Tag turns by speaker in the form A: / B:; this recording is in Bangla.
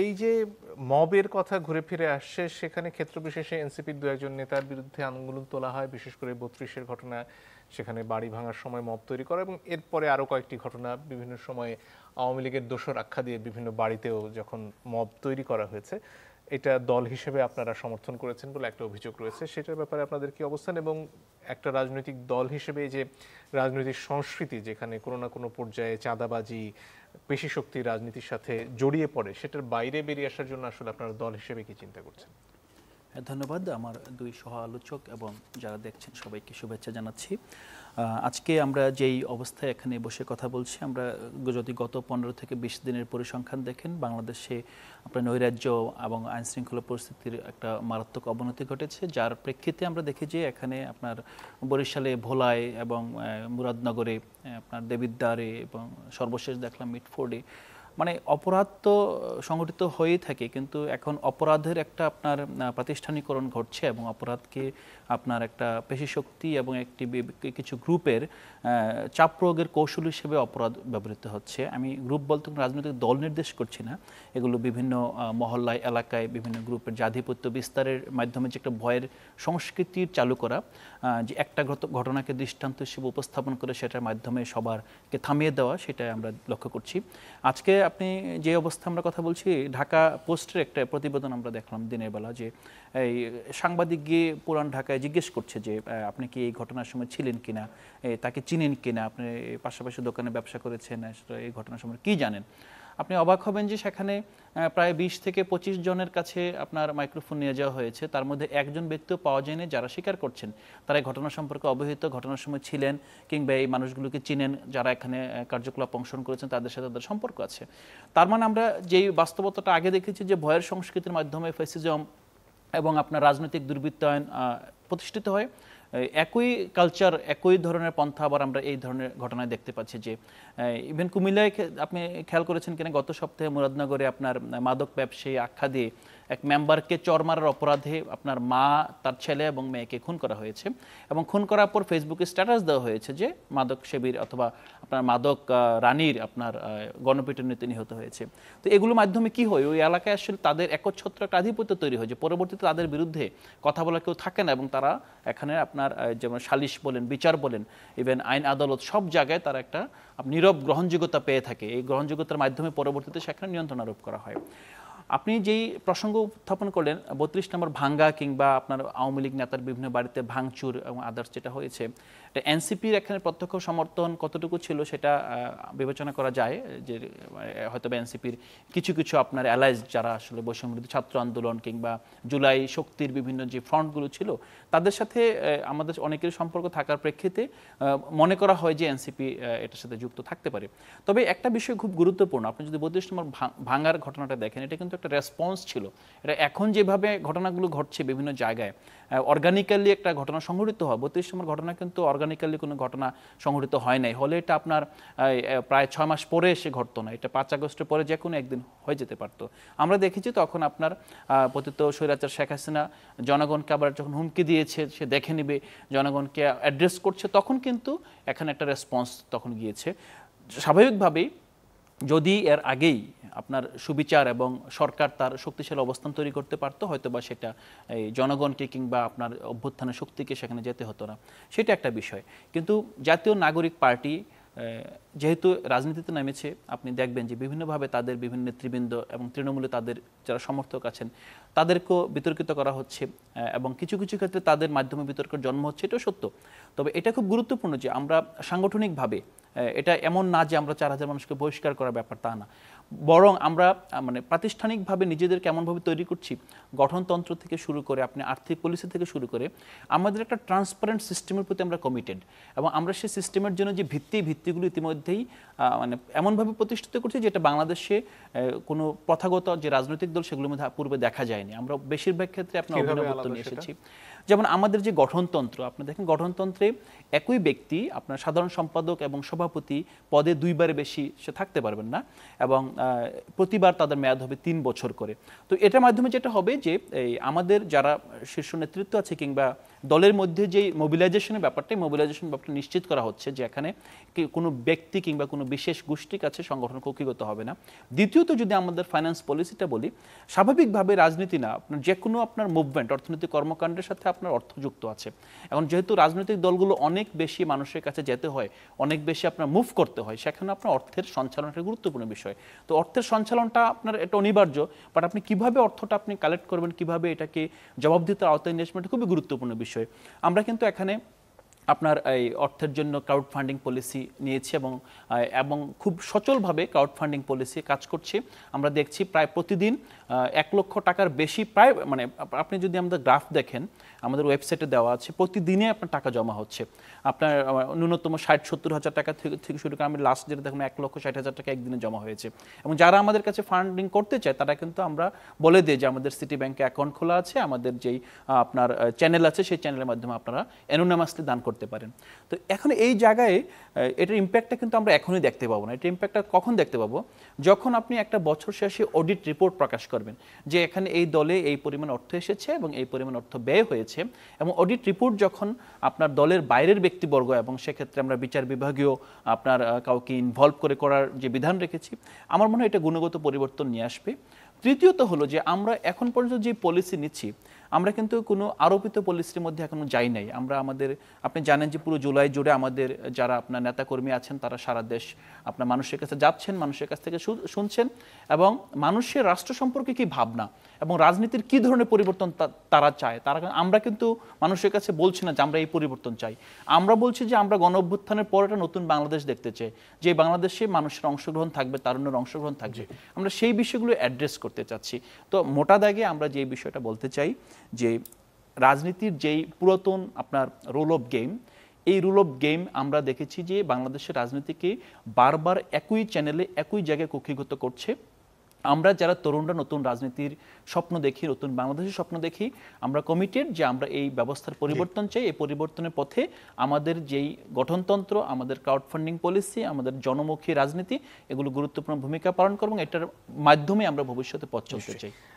A: এই যে মবের কথা ঘুরে ফিরে আসছে, সেখানে ক্ষেত্র বিশেষে এনসিপির দু একজন নেতার বিরুদ্ধে আন্দোলন তোলা হয়, বিশেষ করে ৩২-এর ঘটনা, সেখানে বাড়ি ভাঙার সময় মব তৈরি করা, এবং এরপরে আরও কয়েকটি ঘটনা বিভিন্ন সময়ে আওয়ামী লীগের দোসর আখ্যা দিয়ে বিভিন্ন বাড়িতেও যখন মব তৈরি করা হয়েছে, এটা দল হিসেবে আপনারা সমর্থন করেছেন বলে একটা অভিযোগ রয়েছে। সেটার ব্যাপারে আপনাদের কি অবস্থান, এবং একটা রাজনৈতিক দল হিসেবে যে রাজনৈতিক সংস্কৃতি যেখানে কোনো না কোনো পর্যায়ে চাঁদাবাজি, পেশি শক্তি রাজনীতির সাথে জড়িয়ে পড়ে, সেটার বাইরে বেরিয়ে আসার জন্য আসলে আপনারা দল হিসেবে কি চিন্তা করছেন?
B: ধন্যবাদ আমার দুই সহ আলোচক এবং যারা দেখছেন সবাইকে শুভেচ্ছা জানাচ্ছি। আজকে আমরা যেই অবস্থায় এখানে বসে কথা বলছি, আমরা যদি গত 15 থেকে 20 দিনের পরিসংখ্যান দেখেন, বাংলাদেশে আপনার নৈরাজ্য এবং আইনশৃঙ্খলা পরিস্থিতির একটা মারাত্মক অবনতি ঘটেছে, যার প্রেক্ষিতে আমরা দেখি যে এখানে আপনার বরিশালে ভোলায় এবং মুরাদনগরে, আপনার দেবিদ্বারে এবং সর্বশেষ দেখলাম মিটফোর্ডে, মানে অপরাধ তো সংগঠিত হয়েই থাকে, কিন্তু এখন অপরাধের একটা আপনার প্রাতিষ্ঠানিকরণ ঘটছে এবং অপরাধকে আপনার একটা পেশিশক্তি এবং একটি কিছু গ্রুপের চাপ প্রয়োগের কৌশল হিসেবে অপরাধ ব্যবহৃত হচ্ছে। আমি গ্রুপ বলতে রাজনৈতিক দল নির্দেশ করছি না, এগুলো বিভিন্ন মহল্লায়, এলাকায় বিভিন্ন গ্রুপের যে আধিপত্য বিস্তারের মাধ্যমে যে একটা ভয়ের সংস্কৃতির চালু করা, যে একটা ঘটনাকে দৃষ্টান্ত হিসেবে উপস্থাপন করে সেটার মাধ্যমে সবারকে থামিয়ে দেওয়া, সেটাই আমরা লক্ষ্য করছি। আজকে আপনি যে অবস্থা আমরা কথা বলছি, ঢাকা পোস্টের একটা প্রতিবেদন আমরা দেখলাম দিনের বেলা, যে এই সাংবাদিক গিয়ে পুরান ঢাকায় জিজ্ঞেস করছে যে আপনি কি এই ঘটনার সময় ছিলেন কিনা, তাকে চিনেন কিনা, আপনি পাশাপাশি দোকানে ব্যবসা করেছেন, এই ঘটনার সময় কি জানেন। আপনি অবাক হবেন যে সেখানে প্রায় 20 থেকে 25 জনের কাছে আপনার মাইক্রোফোন নিয়ে যাওয়া হয়েছে, তার মধ্যে একজন ব্যক্তিও পাওয়া যায়নি যারা স্বীকার করছেন তারা এই ঘটনা সম্পর্কে অবহিত, ঘটনার সময় ছিলেন কিংবা এই মানুষগুলোকে চিনেন, যারা এখানে কার্যকলাপ অংশগ্রহণ করেছেন, তাদের সাথে তাদের সম্পর্ক আছে। তার মানে আমরা যেই বাস্তবতাটা আগে দেখেছি যে ভয়ের সংস্কৃতির মাধ্যমে ফ্যাসিজম এবং আপনার রাজনৈতিক দুর্বৃত্তায়ন প্রতিষ্ঠিত হয়, একই কালচার, একই ধরনের পন্থা আবার আমরা এই ধরনের ঘটনায় দেখতে পাচ্ছি। যে ইভেন কুমিল্লায় আপনি খেয়াল করেছেন কিনা, গত সপ্তাহে মুরাদনগরে আপনার মাদক ব্যবসায়ী আখ্যা দিয়ে এক মেম্বারকে চর মারার অপরাধে আপনার মা, তার ছেলে এবং মেয়েকে খুন করা হয়েছে, এবং খুন করার পর ফেসবুকে স্ট্যাটাস দেওয়া হয়েছে যে মাদক সেবীর অথবা আপনার মাদক রানীর আপনার গণপিটুনিতে নিহত হয়েছে। তো এগুলোর মাধ্যমে কি হয়, ওই এলাকায় আসলে তাদের একচ্ছত্র একটা আধিপত্য তৈরি হয়, যে পরবর্তীতে তাদের বিরুদ্ধে কথা বলা কেউ থাকে না, এবং তারা এখানে আপনার যেমন সালিশ বলেন, বিচার বলেন, ইভেন আইন আদালত, সব জায়গায় তারা একটা নীরব গ্রহণযোগ্যতা পেয়ে থাকে। এই গ্রহণযোগ্যতার মাধ্যমে পরবর্তীতে সেখানে নিয়ন্ত্রণ আরোপ করা হয়। আপনি যেই প্রসঙ্গ উত্থাপন করলেন 32 নম্বর ভাঙ্গা কিংবা আপনার আওয়ামী লীগ নেতার বিভিন্ন বাড়িতে ভাঙচুর এবং আদার্স যেটা হয়েছে, এনসিপির এখানে প্রত্যক্ষ সমর্থন কতটুকু ছিল সেটা বিবেচনা করা যায়, যে হয়তো এনসিপির কিছু কিছু আপনার অ্যালাইজ যারা আসলে বৈষম্যবিরোধী ছাত্র আন্দোলন কিংবা জুলাই শক্তির বিভিন্ন যে ফ্রন্টগুলো ছিল, তাদের সাথে আমাদের অনেকের সম্পর্ক থাকার প্রেক্ষিতে মনে করা হয় যে এনসিপি এটার সাথে যুক্ত থাকতে পারে। তবে একটা বিষয় খুব গুরুত্বপূর্ণ, আপনি যদি 32 নম্বর ভাঙার ঘটনাটা দেখেন, এটা কিন্তু একটা রেসপন্স ছিল। এটা এখন যেভাবে ঘটনাগুলো ঘটছে বিভিন্ন জায়গায় অর্গানিক্যালি একটা ঘটনা সংঘটিত হয়, 32 নম্বর ঘটনা কিন্তু অর্গানিক্যালি কোনো ঘটনা সংঘটিত হয় নাই, হলে এটা আপনার প্রায় 6 মাস পরে এসে ঘটতো না, এটা 5 আগস্টের পরে যে কোনো একদিন হয়ে যেতে পারতো। আমরা দেখেছি তখন আপনার পতিত স্বৈরাচার শেখ হাসিনা জনগণকে আবার যখন হুমকি দিয়েছে সে দেখে নেবে, জনগণকে অ্যাড্রেস করছে, তখন কিন্তু এখানে একটা রেসপন্স তখন গিয়েছে। স্বাভাবিকভাবেই যদি এর আগেই আপনার সুবিচার এবং সরকার তার শক্তিশালী অবস্থান তৈরি করতে পারতো, হয়তো বা সেটা এই জনগণকে কিংবা আপনার অভ্যুত্থানের শক্তিকে সেখানে যেতে হতো না, সেটা একটা বিষয়। কিন্তু জাতীয় নাগরিক পার্টি যেহেতু রাজনীতিতে নেমেছে, আপনি দেখবেন যে বিভিন্নভাবে তাদের বিভিন্ন নেতৃবৃন্দ এবং তৃণমূলে তাদের যারা সমর্থক আছেন তাদেরকেও বিতর্কিত করা হচ্ছে, এবং কিছু কিছু ক্ষেত্রে তাদের মাধ্যমে বিতর্কের জন্ম হচ্ছে, এটাও সত্য। তবে এটা খুব গুরুত্বপূর্ণ যে আমরা সাংগঠনিকভাবে, এটা এমন না যে আমরা 4000 মানুষকে বহিষ্কার করার ব্যাপার, তা না, বরং আমরা মানে প্রাতিষ্ঠানিকভাবে নিজেদেরকে এমনভাবে তৈরি করছি, গঠনতন্ত্র থেকে শুরু করে আপনি আর্থিক পলিসি থেকে শুরু করে আমাদের একটা ট্রান্সপারেন্ট সিস্টেমের প্রতি আমরা কমিটেড, এবং আমরা সেই সিস্টেমের জন্য যে ভিত্তিগুলো ইতিমধ্যেই মানে এমনভাবে প্রতিষ্ঠিত করছি যেটা বাংলাদেশে কোনো প্রথাগত যে রাজনৈতিক দল সেগুলোর মধ্যে পূর্বে দেখা যায়নি। আমরা বেশিরভাগ ক্ষেত্রে আপনার অভিনবত্ব নিয়ে এসেছি। যেমন আমাদের যে গঠনতন্ত্র, আপনি দেখেন গঠনতন্ত্রে একই ব্যক্তি আপনার সাধারণ সম্পাদক এবং সভাপতি পদে 2বারে বেশি সে থাকতে পারবেন না, এবং প্রতিবার তাদের মেয়াদ হবে 3 বছর করে। তো এটার মাধ্যমে যেটা হবে যে এই আমাদের যারা শীর্ষ নেতৃত্ব আছে কিংবা দলের মধ্যে যে মোবিলাইজেশনের ব্যাপারটা নিশ্চিত করা হচ্ছে যে এখানে কোনো ব্যক্তি কিংবা কোনো বিশেষ গোষ্ঠীর কাছে সংগঠন কক্ষিগত হবে না। দ্বিতীয়ত যদি আমাদের ফাইন্যান্স পলিসিটা বলি, স্বাভাবিকভাবে রাজনীতি না, আপনার যে কোনো আপনার মুভমেন্ট, অর্থনৈতিক কর্মকাণ্ডের সাথে আপনার অর্থ যুক্ত আছে। এখন যেহেতু রাজনৈতিক দলগুলো অনেক বেশি মানুষের কাছে যেতে হয়, অনেক বেশি আপনার মুভ করতে হয়, সেখানে আপনার অর্থের সঞ্চালন একটা গুরুত্বপূর্ণ বিষয়। তো অর্থের সঞ্চালনটা আপনার এটা অনিবার্য, বাট আপনি কিভাবে অর্থটা আপনি কালেক্ট করবেন, কিভাবে এটাকে জবাবদিহিতার আওতায় নিয়ে আসবেন, এটা খুবই গুরুত্বপূর্ণ বিষয়। আমরা কিন্তু এখানে আপনার এই অর্থের জন্য ক্রাউড ফান্ডিং পলিসি নিয়েছি এবং খুব সচলভাবে ক্রাউড ফান্ডিং পলিসি কাজ করছে। আমরা দেখছি প্রায় প্রতিদিন 1 লক্ষ টাকার বেশি, প্রায় মানে আপনি যদি আমাদের গ্রাফ দেখেন, আমাদের ওয়েবসাইটে দেওয়া আছে, প্রতিদিনে আপনার টাকা জমা হচ্ছে। আপনার ন্যূনতম 60-70 হাজার টাকা থেকে শুরু করে আমি লাস্ট যেটা দেখুন 1,60,000 টাকা একদিনে জমা হয়েছে। এবং যারা আমাদের কাছে ফান্ডিং করতে চায় তারা কিন্তু আমরা বলে দিই যে আমাদের সিটি ব্যাংকে অ্যাকাউন্ট খোলা আছে, আমাদের যেই আপনার চ্যানেল আছে সেই চ্যানেলের মাধ্যমে আপনারা অ্যানোনিমাসলি দান করতে পারেন। তো এখন এই জায়গায় এটার ইম্প্যাক্টটা কিন্তু আমরা এখনই দেখতে পাবো না। এটার ইম্প্যাক্টটা কখন দেখতে পাবো? যখন আপনি একটা বছর শেষে অডিট রিপোর্ট প্রকাশ করবেন যে এখানে এই দলে এই পরিমাণ অর্থ এসেছে এবং এই পরিমাণ অর্থ ব্যয় হয়েছে, এবং অডিট রিপোর্ট যখন আপনার দলের বাইরের ব্যক্তিবর্গ, এবং সেক্ষেত্রে আমরা বিচার বিভাগীয় আপনার কাউকে ইনভলভ করার যে বিধান রেখেছি, আমার মনে হয় এটা গুণগত পরিবর্তন নিয়ে আসবে। তৃতীয়ত হলো যে আমরা এখন পর্যন্ত যে পলিসি নিচ্ছি, আমরা কিন্তু কোনো আরোপিত পলিসির মধ্যে এখনো যাই নাই। আপনি জানেন যে পুরো জুলাই জুড়ে আমাদের যারা আপনার নেতাকর্মী আছেন তারা সারা দেশ আপনার মানুষের কাছে যাচ্ছেন, মানুষের কাছ থেকে শুনছেন, এবং মানুষের রাষ্ট্র সম্পর্কে কি ভাবনা এবং রাজনীতির কি ধরনের পরিবর্তন তারা চায়। আমরা কিন্তু মানুষের কাছে বলছি না যে আমরা এই পরিবর্তন চাই, আমরা বলছি যে আমরা গণ অভ্যুত্থানের পর একটা নতুন বাংলাদেশ দেখতে চাই, যে বাংলাদেশে মানুষের অংশগ্রহণ থাকবে, তারুণ্যের অংশগ্রহণ থাকবে। আমরা সেই বিষয়গুলো অ্যাড্রেস করতে চাচ্ছি। তো মোটা দাগে আমরা যে বিষয়টা বলতে চাই যে রাজনীতির যেই পুরাতন আপনার রুল অফ গেম, এই রুল অফ গেম আমরা দেখেছি যে বাংলাদেশের রাজনীতিকে বারবার একই চ্যানেলে একই জায়গায় কক্ষিগত করছে। আমরা যারা তরুণরা নতুন রাজনীতির স্বপ্ন দেখি, নতুন বাংলাদেশের স্বপ্ন দেখি, আমরা কমিটেড যে আমরা এই ব্যবস্থার পরিবর্তন চাই। এই পরিবর্তনের পথে আমাদের যেই গঠনতন্ত্র, আমাদের ক্রাউড ফান্ডিং পলিসি, আমাদের জনমুখী রাজনীতি, এগুলো গুরুত্বপূর্ণ ভূমিকা পালন করব এবং এটার মাধ্যমে আমরা ভবিষ্যতে পথ চলতে চাই।